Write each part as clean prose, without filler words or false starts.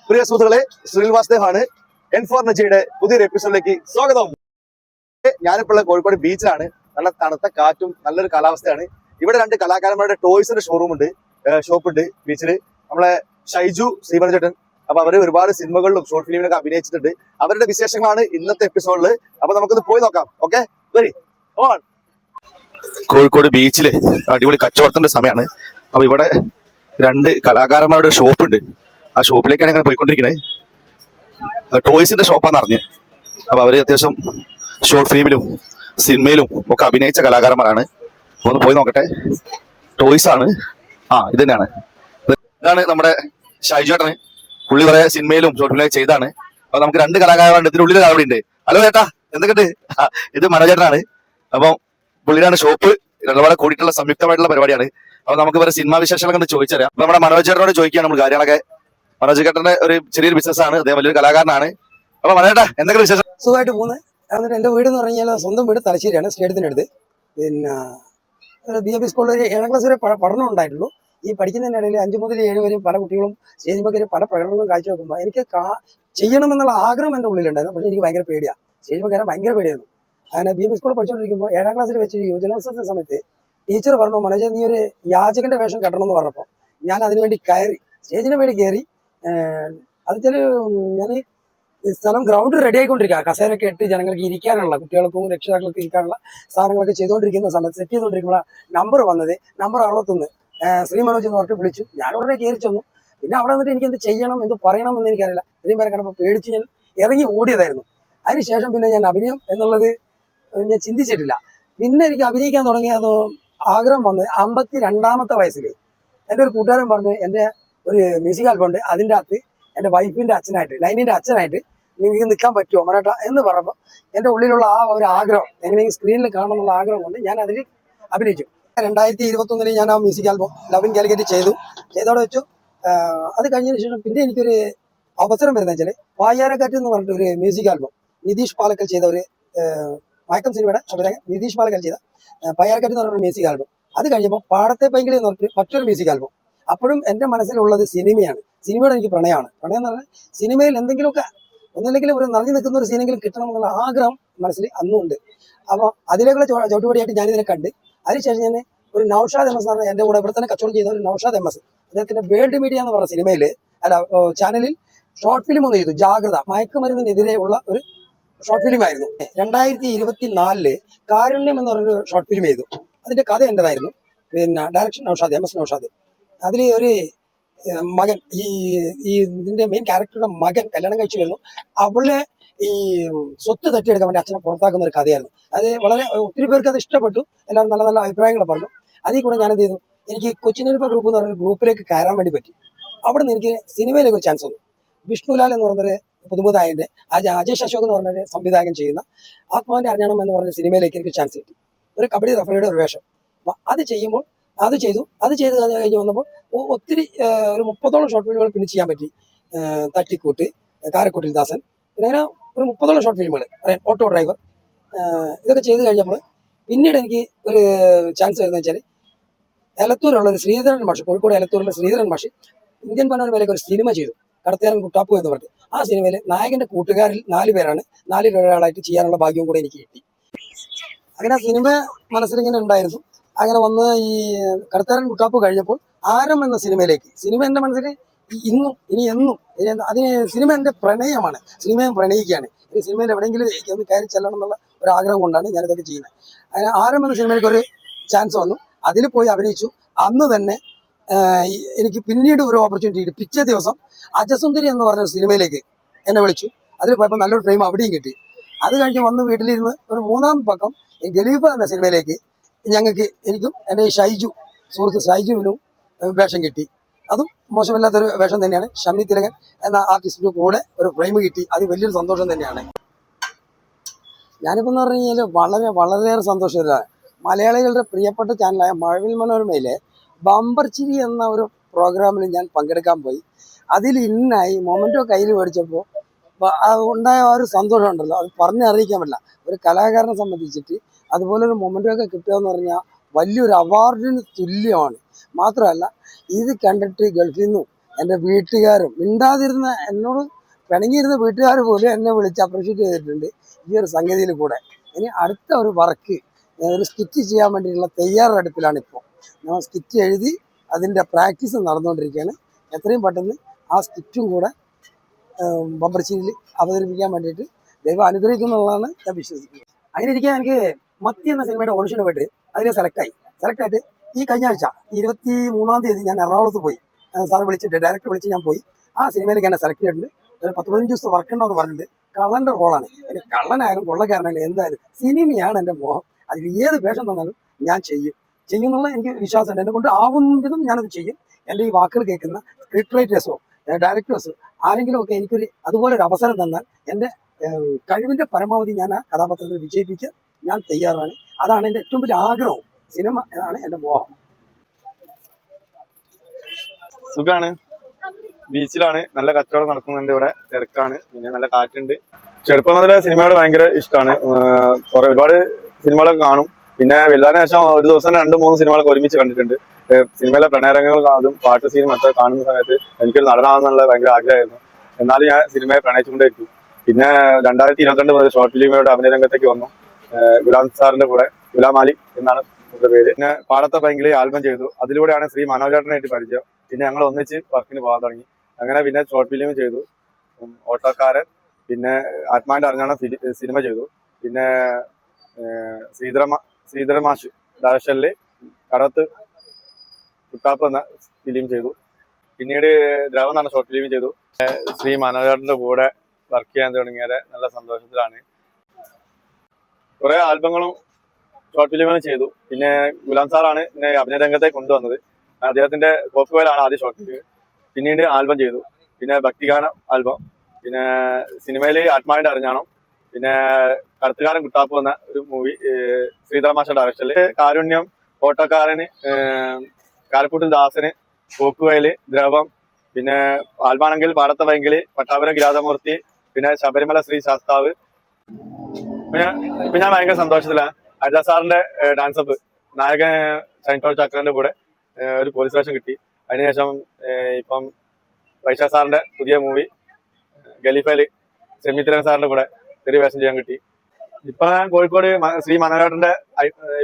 പ്രിയ സുഹൃത്തുക്കളെ, സുനിൽ വാസ്ദേവാണ്. N4 നജയുടെ പുതിയൊരു എപ്പിസോഡിലേക്ക് സ്വാഗതം. ഞാനിപ്പോൾ കോഴിക്കോട് ബീച്ചിലാണ്. നല്ല തണുത്ത കാറ്റും നല്ലൊരു കാലാവസ്ഥയാണ്. ഇവിടെ രണ്ട് കലാകാരന്മാരുടെ ടോയ്സിന്റെ ഷോറൂമുണ്ട്, ഷോപ്പുണ്ട് ബീച്ചില്. നമ്മളെ ഷൈജു ശ്രീമനചേട്ടൻ. അപ്പൊ അവര് ഒരുപാട് സിനിമകളിലും ഷോർട്ട് ഫിലിമിലൊക്കെ അഭിനയിച്ചിട്ടുണ്ട്. അവരുടെ വിശേഷങ്ങളാണ് ഇന്നത്തെ എപ്പിസോഡില്. അപ്പൊ നമുക്കൊന്ന് പോയി നോക്കാം. ഓക്കെ, വരി ഓൺ. കോഴിക്കോട് ബീച്ചില് അടിപൊളി കച്ചവടത്തിന്റെ സമയമാണ്. അപ്പൊ ഇവിടെ രണ്ട് കലാകാരന്മാരുടെ ഷോപ്പുണ്ട്. ആ ഷോപ്പിലേക്കാണ് ഇങ്ങനെ പോയിക്കൊണ്ടിരിക്കുന്നത്. ടോയ്സിന്റെ ഷോപ്പാന്ന് അറിഞ്ഞ്. അപ്പൊ അവര് അത്യാവശ്യം ഷോർട്ട് ഫിലിമിലും സിനിമയിലും ഒക്കെ അഭിനയിച്ച കലാകാരന്മാരാണ്. ഒന്ന് പോയി നോക്കട്ടെ. ടോയ്സ് ആണ്. ഇത് തന്നെയാണ്. ഇതാണ് നമ്മുടെ ഷൈജേട്ടന്. പുള്ളി കുറെ സിനിമയിലും ഷോർട്ട് ഫിലിമൊക്കെ ചെയ്താണ്. അപ്പൊ നമുക്ക് രണ്ട് കലാകാരന്മാരുണ്ട്. ഇതിനുള്ളിൽ അവിടെ ഉണ്ട്. ഹലോ ചേട്ടാ, എന്തൊക്കെയുണ്ട്? ഇത് മനോജേട്ടനാണ്. അപ്പം പുള്ളിയുടെ ഷോപ്പ് ഒരുപാട് കൂടിയിട്ടുള്ള സംയുക്തമായിട്ടുള്ള പരിപാടിയാണ്. അപ്പൊ നമുക്ക് വേറെ സിനിമാ വിശേഷങ്ങളൊക്കെ ചോദിച്ചറിയാം. അപ്പൊ നമ്മുടെ മനോജേട്ടനോട് ചോദിക്കുകയാണ് നമ്മൾ കാര്യങ്ങളൊക്കെ. മനോജേട്ടന്റെ ഒരു ചെറിയൊരു ബിസിനസ്സാണ്, അദ്ദേഹം വലിയൊരു കലാകാരനാണ്. അപ്പൊ മനോജേട്ടാ, എന്തൊക്കെ വിശേഷം? സുഖമായിട്ട് പോകുന്നത്. എന്നിട്ട് എൻ്റെ വീട് എന്ന് പറഞ്ഞാൽ സ്വന്തം വീട് തലശ്ശേരിയാണ്, സ്റ്റേഡിയത്തിനടുത്ത്. പിന്നെ BMP സ്കൂളിൽ ഒരു 7ാം ക്ലാസ് വരെ പഠനം ഉണ്ടായിട്ടുള്ളൂ. ഈ പഠിക്കുന്നതിനിടയിൽ 5 മുതൽ 7 വരെ പല കുട്ടികളും സ്റ്റേജ് പക്കര് പല പ്രകടനങ്ങളും കാഴ്ചവെക്കുമ്പോൾ എനിക്ക് ചെയ്യണമെന്നുള്ള ആഗ്രഹം എൻ്റെ ഉള്ളിലുണ്ടായിരുന്നു. പക്ഷേ എനിക്ക് ഭയങ്കര പേടിയാണ്, സ്റ്റേജ് പക്കരാൻ ഭയങ്കര പേടിയായിരുന്നു. അങ്ങനെ BMP സ്കൂളിൽ പഠിച്ചുകൊണ്ടിരിക്കുമ്പോൾ 7ാം ക്ലാസ്സിൽ വെച്ച് യുവജനോത്സവത്തിന്റെ സമയത്ത് ടീച്ചർ പറഞ്ഞു, മനോജ് നീ ഒരു യാചകന്റെ വേഷം കെട്ടണമെന്ന് പറഞ്ഞപ്പോൾ ഞാൻ അതിനുവേണ്ടി കയറി, സ്റ്റേജിന് വേണ്ടി കയറി. അത് വെച്ചാൽ ഞാൻ സ്ഥലം ഗ്രൗണ്ട് റെഡി ആയിക്കൊണ്ടിരിക്കുക, കസേരയൊക്കെ ഇട്ട് ജനങ്ങൾക്ക് ഇരിക്കാനുള്ള, കുട്ടികൾക്കും രക്ഷിതാക്കൾക്ക് ഇരിക്കാനുള്ള സാധനങ്ങളൊക്കെ ചെയ്തുകൊണ്ടിരിക്കുന്ന സമയത്ത്, സെറ്റ് ചെയ്തുകൊണ്ടിരിക്കുമ്പോൾ നമ്പർ വന്നത് നമ്പർ 61 ശ്രീ മനോജ് എന്ന് പറഞ്ഞിട്ട് വിളിച്ചു. ഞാൻ ഉടനെ കയറി ചെന്നു. പിന്നെ അവിടെ വന്നിട്ട് എനിക്ക് എന്ത് ചെയ്യണം, എന്ത് പറയണം എന്ന് എനിക്കറിയില്ല. ഇത്രയും പേരെ കണ്ടപ്പോൾ പേടിച്ച് ഞാൻ ഇറങ്ങി ഓടിയതായിരുന്നു. അതിനുശേഷം പിന്നെ ഞാൻ അഭിനയം എന്നുള്ളത് ഞാൻ ചിന്തിച്ചിട്ടില്ല. പിന്നെ എനിക്ക് അഭിനയിക്കാൻ തുടങ്ങിയത് ആഗ്രഹം വന്ന് 52ാമത്തെ വയസ്സിൽ എൻ്റെ ഒരു കൂട്ടുകാരൻ പറഞ്ഞു, എൻ്റെ ഒരു മ്യൂസിക് ആൽബം ഉണ്ട്, അതിൻ്റെ അകത്ത് എൻ്റെ വൈഫിൻ്റെ അച്ഛനായിട്ട്, ലൈനിൻ്റെ അച്ഛനായിട്ട് നിങ്ങൾക്ക് നിൽക്കാൻ പറ്റുമോ മനോട്ട എന്ന് പറഞ്ഞപ്പോൾ എൻ്റെ ഉള്ളിലുള്ള ആ ഒരു ആഗ്രഹം എങ്ങനെയെങ്കിലും സ്ക്രീനിൽ കാണണം എന്നുള്ള ആഗ്രഹം കൊണ്ട് ഞാൻ അതിൽ അഭിനയിച്ചു. 2021 ഞാൻ ആ music album love in Calicut ചെയ്തോടെ വെച്ചു. അത് കഴിഞ്ഞതിന് ശേഷം പിന്നെ എനിക്കൊരു അവസരം വരുന്നത് വെച്ചാൽ വായാരക്കാറ്റ് എന്ന് പറഞ്ഞിട്ട് ഒരു മ്യൂസിക് ആൽബം നിതീഷ് പാലക്കൽ ചെയ്ത ഒരു മയക്കം സിനിമയുടെ സംവിധായകൻ നിതീഷ് പാലക്കൽ ചെയ്ത പയ്യാരക്കാറ്റ് എന്ന് പറഞ്ഞൊരു മ്യൂസിക് ആൽബം. അത് കഴിഞ്ഞപ്പോൾ പാടത്തെ പൈങ്കിളി എന്ന് പറഞ്ഞിട്ട് മറ്റൊരു മ്യൂസിക് ആൽബം. അപ്പോഴും എൻ്റെ മനസ്സിലുള്ളത് സിനിമയാണ്, സിനിമയോട് എനിക്ക് പ്രണയമാണ്. പ്രണയം എന്ന് പറഞ്ഞാൽ സിനിമയിൽ എന്തെങ്കിലുമൊക്കെ ഒന്നില്ലെങ്കിലും ഒരു നിറഞ്ഞു നിൽക്കുന്ന ഒരു സീനെങ്കിലും കിട്ടണം എന്നുള്ള ആഗ്രഹം മനസ്സിൽ അന്നും ഉണ്ട്. അപ്പോൾ അതിലേക്കുള്ള ചവിട്ടുപടിയായിട്ട് ഞാനിതിനെ കണ്ട്. അതിനുശേഷം ഞാൻ ഒരു നൗഷാദ് എം എസ് എന്ന് പറഞ്ഞാൽ എൻ്റെ കൂടെ ഇവിടെ തന്നെ കച്ചവടം ചെയ്ത ഒരു നൗഷാദ് എം എസ്, അദ്ദേഹത്തിൻ്റെ വേൾഡ് മീഡിയ എന്ന് പറഞ്ഞ സിനിമയിൽ ചാനലിൽ ഷോർട്ട് ഫിലിം ഒന്ന് ചെയ്തു. ജാഗ്രത, മയക്കുമരുന്നിനെതിരെ ഉള്ള ഒരു ഷോർട്ട് ഫിലിം ആയിരുന്നു. 2024 കാരുണ്യം എന്ന് പറഞ്ഞൊരു ഷോർട്ട് ഫിലിം ചെയ്തു. അതിൻ്റെ കഥ എൻ്റെതായിരുന്നു. പിന്നെ direction Naushad M S Naushad. അതിൽ ഒരു മകൻ, ഈ ഇതിന്റെ മെയിൻ ക്യാരക്ടറുടെ മകൻ കല്യാണം കഴിച്ചു വരുന്നു. അവളെ ഈ സ്വത്ത് തട്ടിയെടുക്കാൻ വേണ്ടി അച്ഛനെ പുറത്താക്കുന്ന ഒരു കഥയായിരുന്നു. അത് വളരെ ഒത്തിരി പേർക്ക് അത് ഇഷ്ടപ്പെട്ടു, എല്ലാവരും നല്ല നല്ല അഭിപ്രായങ്ങൾ പറഞ്ഞു. അതിൽ കൂടെ ഞാൻ എന്ത് ചെയ്തു, എനിക്ക് കൊച്ചിനിൽപ്പ ഗ്രൂപ്പ് എന്ന് പറഞ്ഞൊരു ഗ്രൂപ്പിലേക്ക് കയറാൻ വേണ്ടി പറ്റി. അവിടെ നിന്ന് എനിക്ക് സിനിമയിലേക്ക് ഒരു ചാൻസ് വന്നു. വിഷ്ണുലാൽ എന്ന് പറഞ്ഞൊരു പുതുമുഖായന്റെ അജേഷ് അശോക് എന്ന് പറഞ്ഞൊരു സംവിധായകൻ ചെയ്യുന്ന ആത്മാവിന്റെ അറിയണം എന്ന് പറഞ്ഞ സിനിമയിലേക്ക് എനിക്ക് ചാൻസ് കിട്ടി. ഒരു കബഡി റഫറിയുടെ ഒരു വേഷം. അത് ചെയ്യുമ്പോൾ അത് ചെയ്ത് കഴിഞ്ഞ് വന്നപ്പോൾ ഒത്തിരി ഒരു 30ഓളം ഷോർട്ട് ഫിലിമുകൾ പിന്നെ ചെയ്യാൻ പറ്റി. തട്ടിക്കൂട്ട്, കാരക്കൂട്ടിൽ ദാസൻ, പിന്നെ അങ്ങനെ ഒരു 30ഓളം ഷോർട്ട് ഫിലിമുകൾ, ഓട്ടോ ഡ്രൈവർ, ഇതൊക്കെ ചെയ്ത് കഴിഞ്ഞപ്പോൾ പിന്നീട് എനിക്ക് ഒരു ചാൻസ് വരുന്നത് വെച്ചാൽ എലത്തൂരുള്ള ഒരു ശ്രീധരൻ മാഷ്, കോഴിക്കോട് എലത്തൂരുള്ള ശ്രീധരൻ മാഷ് ഇന്ത്യൻ പനോരമയിലേക്ക് ഒരു സിനിമ ചെയ്തു, കടത്തേരൻ കുട്ടാപ്പു എന്ന് പറഞ്ഞിട്ട്. ആ സിനിമയിൽ നായകന്റെ കൂട്ടുകാരിൽ 4 പേരാണ്, 4 ഒരാളായിട്ട് ചെയ്യാനുള്ള ഭാഗ്യവും കൂടെ എനിക്ക് കിട്ടി. അങ്ങനെ ആ സിനിമ മനസ്സിലിങ്ങനെ ഉണ്ടായിരുന്നു. അങ്ങനെ വന്ന് ഈ കടത്തേരൻ കുട്ടാപ്പ് കഴിഞ്ഞപ്പോൾ ആരം എന്ന സിനിമയിലേക്ക്, സിനിമ എൻ്റെ മനസ്സിൽ ഇന്നും ഇനി എന്നും അതിന് സിനിമ എൻ്റെ പ്രണയമാണ്, സിനിമയെ പ്രണയിക്കുകയാണ്. ഈ സിനിമയിൽ എവിടെയെങ്കിലും ഒന്ന് കയറി ചെല്ലണം എന്നുള്ള ഒരു ആഗ്രഹം കൊണ്ടാണ് ഞാനിതൊക്കെ ചെയ്യുന്നത്. അങ്ങനെ ആരം എന്ന സിനിമയിലേക്ക് ഒരു ചാൻസ് വന്നു, അതിൽ പോയി അഭിനയിച്ചു. അന്ന് തന്നെ എനിക്ക് പിന്നീട് ഒരു ഓപ്പർച്യൂണിറ്റി കിട്ടി. പിറ്റേ ദിവസം അജസുന്ദരി എന്ന് പറഞ്ഞ സിനിമയിലേക്ക് എന്നെ വിളിച്ചു. അതിൽ പോയപ്പോൾ നല്ലൊരു ഫ്രെയിം അവിടെയും കിട്ടി. അത് കഴിഞ്ഞ് വന്ന് വീട്ടിലിരുന്ന് ഒരു 3ാം പക്കം ഗലീഫ എന്ന സിനിമയിലേക്ക് എനിക്കും എൻ്റെ ഷൈജു സുഹൃത്ത് ഷൈജുവിനും വേഷം കിട്ടി. അതും മോശമില്ലാത്തൊരു വേഷം തന്നെയാണ്. ഷമി തിലകൻ എന്ന ആർട്ടിസ്റ്റിന്റെ കൂടെ ഒരു ഫ്രെയിം കിട്ടി. അത് വലിയൊരു സന്തോഷം തന്നെയാണ്. ഞാനിപ്പോൾ എന്ന് പറഞ്ഞു കഴിഞ്ഞാൽ വളരെയേറെ സന്തോഷത്തിലാണ്. മലയാളികളുടെ പ്രിയപ്പെട്ട ചാനലായ മഴവിൽ മനോരമയിലെ ബമ്പർ ചിരി എന്ന ഒരു പ്രോഗ്രാമിൽ ഞാൻ പങ്കെടുക്കാൻ പോയി. അതിൽ ഇന്നായി മൊമെന്റോ കയ്യിൽ മേടിച്ചപ്പോൾ ഉണ്ടായ ആ ഒരു സന്തോഷം ഉണ്ടല്ലോ, അത് പറഞ്ഞറിയിക്കാൻ പറ്റില്ല. ഒരു കലാകാരനെ സംബന്ധിച്ചിട്ട് അതുപോലൊരു മൊമെന്റോ ഒക്കെ കിട്ടുക എന്ന് പറഞ്ഞാൽ വലിയൊരു അവാർഡിന് തുല്യമാണ്. മാത്രമല്ല ഇത് കണ്ടിട്ട് ഗൾഫിൽ നിന്നും എൻ്റെ വീട്ടുകാരും മിണ്ടാതിരുന്ന എന്നോട് പിണങ്ങിയിരുന്ന വീട്ടുകാർ പോലും എന്നെ വിളിച്ച് അപ്രീഷിയേറ്റ് ചെയ്തിട്ടുണ്ട് ഈ ഒരു സംഗതിയിൽ കൂടെ. ഇനി അടുത്ത ഒരു വർക്ക് ഒരു സ്കിറ്റ് ചെയ്യാൻ വേണ്ടിയിട്ടുള്ള തയ്യാറെടുപ്പിലാണ് ഇപ്പോൾ. ഞാൻ സ്കിറ്റ് എഴുതി അതിൻ്റെ പ്രാക്ടീസ് നടന്നുകൊണ്ടിരിക്കുകയാണ്. എത്രയും പെട്ടെന്ന് ആ സ്കിറ്റും കൂടെ ബമ്പർശ്ശേരിയിൽ അവതരിപ്പിക്കാൻ വേണ്ടിയിട്ട് ദൈവം അനുഗ്രഹിക്കുന്നുള്ളതാണ് ഞാൻ വിശ്വസിക്കുന്നത്. അതിനിരിക്കാൻ എനിക്ക് മത്തി എന്ന സിനിമയുടെ ഓഡിഷന് പോയിട്ട് അതിൽ സെലക്ടായിട്ട് ഈ കഴിഞ്ഞ ആഴ്ച 23-ാം തീയതി ഞാൻ എറണാകുളത്ത് പോയി. സാറ് വിളിച്ചിട്ട് ഡയറക്ടർ വിളിച്ച് ഞാൻ പോയി. ആ സിനിമയിലേക്ക് എന്നെ സെലക്ട് ചെയ്തിട്ടുണ്ട്. ഒരു 10-15 ദിവസത്തെ വർക്ക് ഉണ്ടെന്ന് പറഞ്ഞിട്ട് കള്ളൻ്റെ റോളാണ്. എനിക്ക് കള്ളനായാലും കൊള്ളക്കാരനായാലും എന്തായാലും സിനിമയാണ് എൻ്റെ മോഹം. അതിൽ ഏത് വേഷം തന്നാലും ഞാൻ ചെയ്യുന്നുള്ള എനിക്ക് വിശ്വാസമുണ്ട്. എന്നെ കൊണ്ട് ആവുന്നതും ഞാനത് ചെയ്യും. എൻ്റെ ഈ വാക്കുകൾ കേൾക്കുന്ന സ്ക്രിപ്റ്റ് റൈറ്റേഴ്സോ ഡയറക്ടേഴ്സോ ആരെങ്കിലും ഒക്കെ എനിക്കൊരു അതുപോലെ ഒരു അവസരം തന്നാൽ എൻ്റെ കഴിവിൻ്റെ പരമാവധി ഞാൻ ആ കഥാപാത്രത്തിൽ വിജയിപ്പിക്കാൻ ഞാൻ തയ്യാറാണ്. അതാണ് എൻ്റെ ഏറ്റവും വലിയ ആഗ്രഹം. സിനിമ ആണ് എൻ്റെ മോഹം. സുഖാണ്, ബീച്ചിലാണ്, നല്ല കച്ചവടം നടക്കുന്നുണ്ട്, ഇവിടെ തിരക്കാണ്, പിന്നെ നല്ല കാറ്റുണ്ട്. ചെറുപ്പം മുതലേ സിനിമയോട് ഭയങ്കര ഇഷ്ടമാണ്. ഒരുപാട് സിനിമകളൊക്കെ കാണും. പിന്നെ വലുതാന് ശേഷം ഒരു ദിവസം 2-3 സിനിമകളൊക്കെ ഒരുമിച്ച് കണ്ടിട്ടുണ്ട്. സിനിമയിലെ പ്രണയരംഗങ്ങൾ അതും പാട്ട് സീനും ഒക്കെ കാണുന്ന സമയത്ത് എനിക്കൊരു നടനാണെന്നുള്ള ഭയങ്കര ആഗ്രഹമായിരുന്നു. എന്നാലും ഞാൻ സിനിമയെ പ്രണയിച്ചുകൊണ്ടേയിരിക്കും. പിന്നെ 2022 മുതൽ ഷോർട്ട് ഫിലിമുകളുടെ അഭിനയ രംഗത്തേക്ക് വന്നു. ഗുലാം സാറിന്റെ കൂടെ, ഗുലാം അലി എന്നാണ് എന്റെ പേര്. പിന്നെ പാടത്തെ ബാങ്കിൽ ആൽബം ചെയ്തു. അതിലൂടെയാണ് ശ്രീ മനോജേട്ടനായിട്ട് പരിചയം. പിന്നെ ഞങ്ങൾ ഒന്നിച്ച് വർക്കിന് പോകാൻ തുടങ്ങി. അങ്ങനെ പിന്നെ ഷോർട്ട് ഫിലിം ചെയ്തു, ഓട്ടോക്കാരൻ, പിന്നെ ആത്മാവിന്റെ അറിഞ്ഞാണ് സിനിമ ചെയ്തു. പിന്നെ ശ്രീധര മാഷ് ഡയറക്ഷനില് കടത്ത് കുട്ടാപ്പ് എന്ന ഫിലിം ചെയ്തു. പിന്നീട് ദ്രവം എന്ന ഷോർട്ട് ഫിലിം ചെയ്തു. ശ്രീ മനോജേട്ടന്റെ കൂടെ വർക്ക് ചെയ്യാൻ തുടങ്ങിയത് നല്ല സന്തോഷത്തിലാണ്. കുറെ ആൽബങ്ങളും ഷോർട്ട് ഫിലിമുകളും ചെയ്തു. പിന്നെ ഗുലാം സാറാണ് എന്നെ അഭിനയ രംഗത്തേക്ക് കൊണ്ടുവന്നത്. അദ്ദേഹത്തിന്റെ കോപ്പുകളാണ് ആദ്യം ഷോർട്ട് ഫിലിം, പിന്നീട് ആൽബം ചെയ്തു. പിന്നെ ഭക്തിഗാന ആൽബം, പിന്നെ സിനിമയിൽ ആത്മാവിന്റെ അറിഞ്ഞാണം, പിന്നെ കടത്തുകാരൻ കുട്ടാപ്പ് എന്ന ഒരു മൂവി ശ്രീധരമാഷ ഡയറക്ഷനില്, കാരുണ്യം, ഓട്ടോക്കാരന്, കാരക്കൂട്ടിൽ ദാസന്, പോക്കുവയല്, ദ്രവം, പിന്നെ ആൽബാണെങ്കിൽ പാടത്ത വയങ്കില്, പട്ടാപുരം കിരാതമൂർത്തി, പിന്നെ ശബരിമല ശ്രീ ശാസ്താവ്. ഇപ്പൊ ഞാൻ ഭയങ്കര സന്തോഷത്തിലാണ്. അജാ സാറിന്റെ ഡാൻസ് അപ്പ് നായകൻ ഷൈൻടോൾ ചക്രന്റെ കൂടെ ഒരു പോലീസ് സ്റ്റേഷൻ കിട്ടി. അതിനുശേഷം ഇപ്പം വൈശാഖ് സാറിന്റെ പുതിയ മൂവി ഖലീഫയില് സെമിത്തിരൻ സാറിന്റെ കൂടെ ചെറിയ വേഷം ചെയ്യാൻ കിട്ടി. ഇപ്പൊ ഞാൻ കോഴിക്കോട് ശ്രീ മനോഹരന്റെ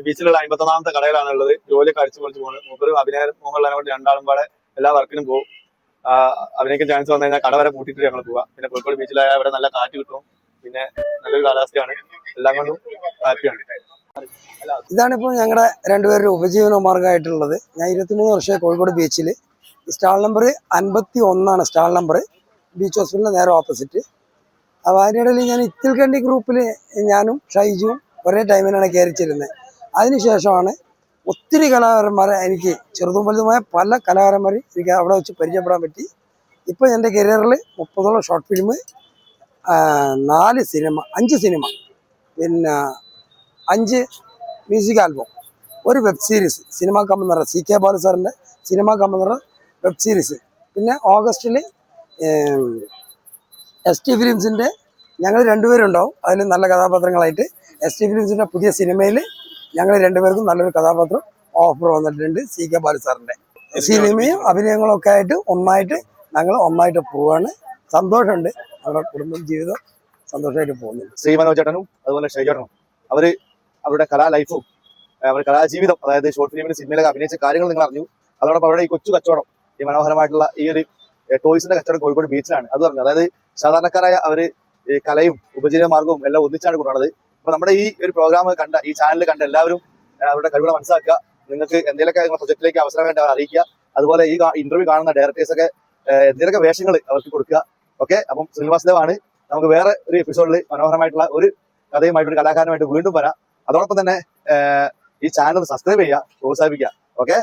ബീച്ചിലുള്ള 51ാമത്തെ കടയിലാണ് ഉള്ളത്. ജോലിയൊക്കെ അടിച്ചു പൊളിച്ച് പോകുന്നത്. മൂപ്പര് അഭിനയ മോഹൻലാലിനെ കൊണ്ട് രണ്ടാളും പാടെ എല്ലാ വർക്കിനും പോകും. അഭിനയിക്കാൻ ചാൻസ് വന്നു കഴിഞ്ഞാൽ കട വരെ കൂട്ടിയിട്ട് ഞങ്ങൾ പോവാം. പിന്നെ കോഴിക്കോട് ബീച്ചിലായ അവിടെ നല്ല കാറ്റ് കിട്ടും, പിന്നെ നല്ലൊരു കാലാവസ്ഥയാണ്, എല്ലാം കൊണ്ടും ഹാപ്പിയാണ്. ഇതാണിപ്പോൾ ഞങ്ങളുടെ രണ്ടുപേരുടെ ഉപജീവന മാർഗമായിട്ടുള്ളത്. ഞാൻ 23 വർഷമായി കോഴിക്കോട് ബീച്ചിൽ. Stall number 51 stall number, beach ഹോസ്പിറ്റലിൻ്റെ നേരെ ഓപ്പോസിറ്റ്. അപ്പോൾ അതിനിടയിൽ ഞാൻ ഇത്തിൽക്കണ്ടി ഗ്രൂപ്പിൽ ഞാനും ഷൈജുവും ഒരേ ടൈമിനാണ് കയറിച്ചിരുന്നത്. അതിനുശേഷമാണ് ഒത്തിരി കലാകാരന്മാരെ, എനിക്ക് ചെറുതും വലുതുമായ പല കലാകാരന്മാരെ എനിക്ക് അവിടെ വെച്ച് പരിചയപ്പെടാൻ പറ്റി. ഇപ്പോൾ എൻ്റെ കരിയറിൽ 30ഓളം ഷോർട്ട് ഫിലിം, 4 സിനിമ, 5 സിനിമ, പിന്നെ 5 മ്യൂസിക് ആൽബം, ഒരു വെബ് സീരീസ്, സിനിമാ കമ്പനിറ CK ബാലു സാറിൻ്റെ സിനിമാ കമ്പനിറ വെബ് സീരീസ്. പിന്നെ ഓഗസ്റ്റിൽ ST ഫിലിംസിൻ്റെ ഞങ്ങൾ രണ്ടുപേരുണ്ടാവും അതിൽ നല്ല കഥാപാത്രങ്ങളായിട്ട്. ST ഫിലിംസിൻ്റെ പുതിയ സിനിമയിൽ ഞങ്ങൾ രണ്ടുപേർക്കും നല്ലൊരു കഥാപാത്രം ഓഫർ വന്നിട്ടുണ്ട് CK ബാലു സാറിൻ്റെ. സിനിമയും അഭിനയങ്ങളും ഒക്കെ ആയിട്ട് ഞങ്ങൾ ഒന്നായിട്ട് പോവാണ്. സന്തോഷമുണ്ട്, അവരുടെ കുടുംബം ജീവിതം സന്തോഷമായിട്ട് പോകുന്നുണ്ട്. ശ്രീ മനോജേട്ടനും അതുപോലെ ഷൈജേട്ടനും അവരുടെ കലാ ലൈഫും അവരുടെ കലാജീവിതം, അതായത് ഷോർട്ട് ഫിലിമിന് സിനിമയിലൊക്കെ അഭിനയിച്ച കാര്യങ്ങൾ നിങ്ങൾ അറിഞ്ഞു. അതോടൊപ്പം അവരുടെ ഈ കൊച്ചു കച്ചവടം, ഈ മനോഹരമായിട്ടുള്ള ഈ ഒരു ടോയ്സിന്റെ കച്ചവടം കോഴിക്കോട് ബീച്ചിലാണ്. അത് പറഞ്ഞു, അതായത് സാധാരണക്കാരായ അവര് ഈ കലയും ഉപജീവന മാർഗവും എല്ലാം ഒന്നിച്ചാണ് കൊണ്ടുവന്നത്. അപ്പൊ നമ്മുടെ ഈ ഒരു പ്രോഗ്രാം കണ്ട, ഈ ചാനൽ കണ്ട എല്ലാവരും അവരുടെ കഴിവുകൾ മനസ്സിലാക്കുക. നിങ്ങൾക്ക് എന്തെങ്കിലുമൊക്കെ നിങ്ങളുടെ പ്രൊജക്റ്റിലേക്ക് അവസരം വേണ്ടി അവർ അറിയിക്കുക. അതുപോലെ ഈ ഇന്റർവ്യൂ കാണുന്ന ഡയറക്ടേഴ്സ് ഒക്കെ എന്തെങ്കിലുമൊക്കെ വേഷങ്ങൾ അവർക്ക് കൊടുക്കുക. ഓക്കെ, അപ്പം ശ്രീനിവാസദേവാണ്. നമുക്ക് വേറെ ഒരു എപ്പിസോഡിൽ മനോഹരമായിട്ടുള്ള ഒരു കഥയുമായിട്ട് ഒരു കലാകാരനുമായിട്ട് വീണ്ടും വരാം. അതോടൊപ്പം തന്നെ ഈ ചാനൽ സബ്സ്ക്രൈബ് ചെയ്യുക, പ്രോത്സാഹിപ്പിക്കുക. ഓക്കെ.